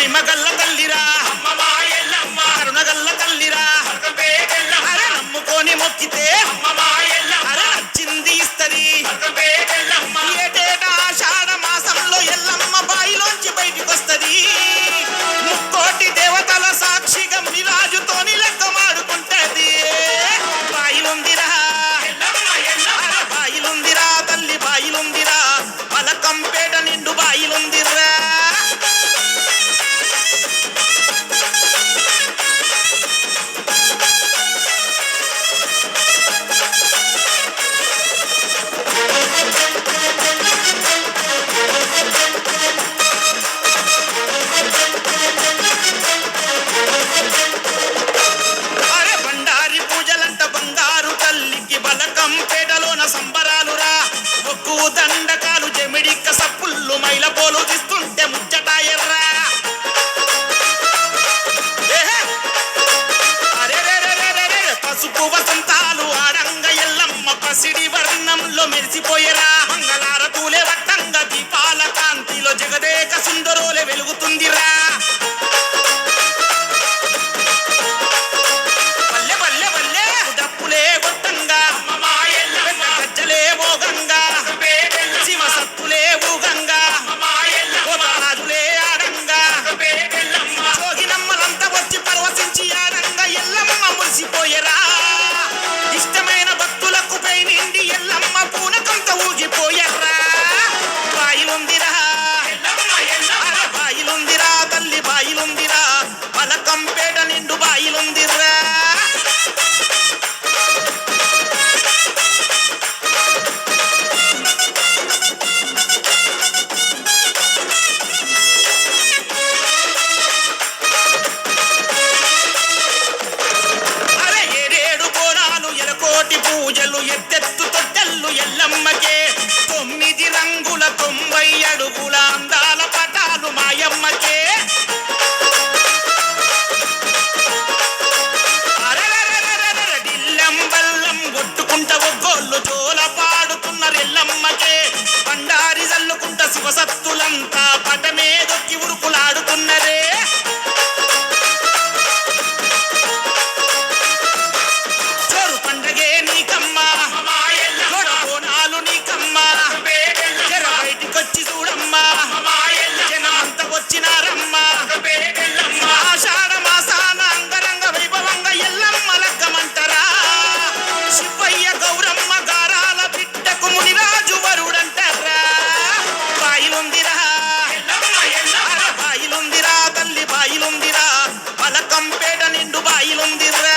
మహిమగల్ల తల్లిరా కరుణగల్ల తల్లిరా అరే నమ్ముకొని మొక్కితే అరే నచ్చింది ఇస్తది ఏటేటా ఆషాఢ మాసంలో ఎల్లమ్మ బాయిలోంచి బయటికి వస్తది ముక్కోటి దేవతల సాక్షిగా మునిరాజుతోని లెక్క మాడుకుంటది బాయిలుందిరా బాయిలుందిరా తల్లి బాయిలుందిరా మలకంపేట నిండు బాయిలుందిరా సంబరాలురా ఒక్కు దండకాలు జమిడిక్క సప్పుళ్ళు మైల పోలు తీస్తుంటే ముచ్చటాయర్రా పసుపు వసంతాలు ఆడంగ ఎల్లమ్మ పసిడి వర్ణంలో మెరిసిపోయేరా మంగళారతులే వట్టంగా దీపాల కాంతిలో జగదేక సుందరోలే వెలుగుతుందిరా ఇష్టమైన భక్తులకు పై నిండి ఎల్లమ్మ పూనకంత ఊగిపోయర్రా బాయిలుందిరా బాయిలుందిరా తల్లి బాయిలుందిరా మలకంపేట నిండు బాయిలుందిరా పూజలు ఎత్తెత్తు తొట్టెల్లు ఎల్లమ్మకే 9 రంగుల 90 అడుగుల అందాల పటాలు మాయమ్మకే దిల్లం బల్లం కొట్టుకుంట ఒగ్గోళ్ళు జోల పాడుతున్నారు ఎల్లమ్మకే బండారి జల్లుకుంట శివసత్తులంతా పటమే దొక్కి ఉరుకులాడుతున్నరే ఆషాఢ మాసాన అంగరంగ వైభవంగా ఎల్లమ్మ లగ్గమంటరా శివయ్య గౌరమ్మ గారాల బిడ్డకు మునిరాజు వరుడంటారా బాయిలుందిరా బాయిలుందిరా తల్లి బాయిలుందిరా మలకంపేట నిండు బాయిలుందిరా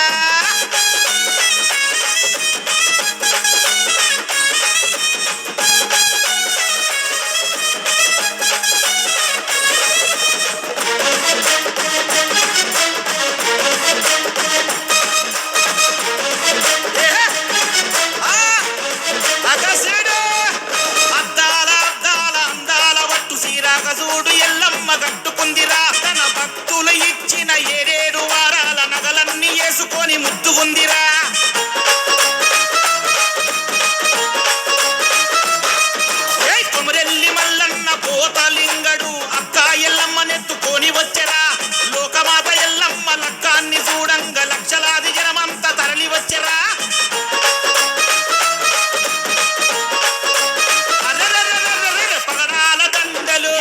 చూడు ఎల్లమ్మ కట్టుకుందిరా తన భక్తులు ఇచ్చిన 7 వారాల నగలన్నీ వేసుకొని ముద్దుకుందిరా కొమరెల్లి మల్లన్న పోతలింగడు అక్క ఎల్లమ్మ నెత్తుకొని వచ్చరా లోకమాత ఎల్లమ్మ లక్కాన్ని చూడంగా లక్షలాది జనమంతా తరలి వచ్చరా పగడాల దండలు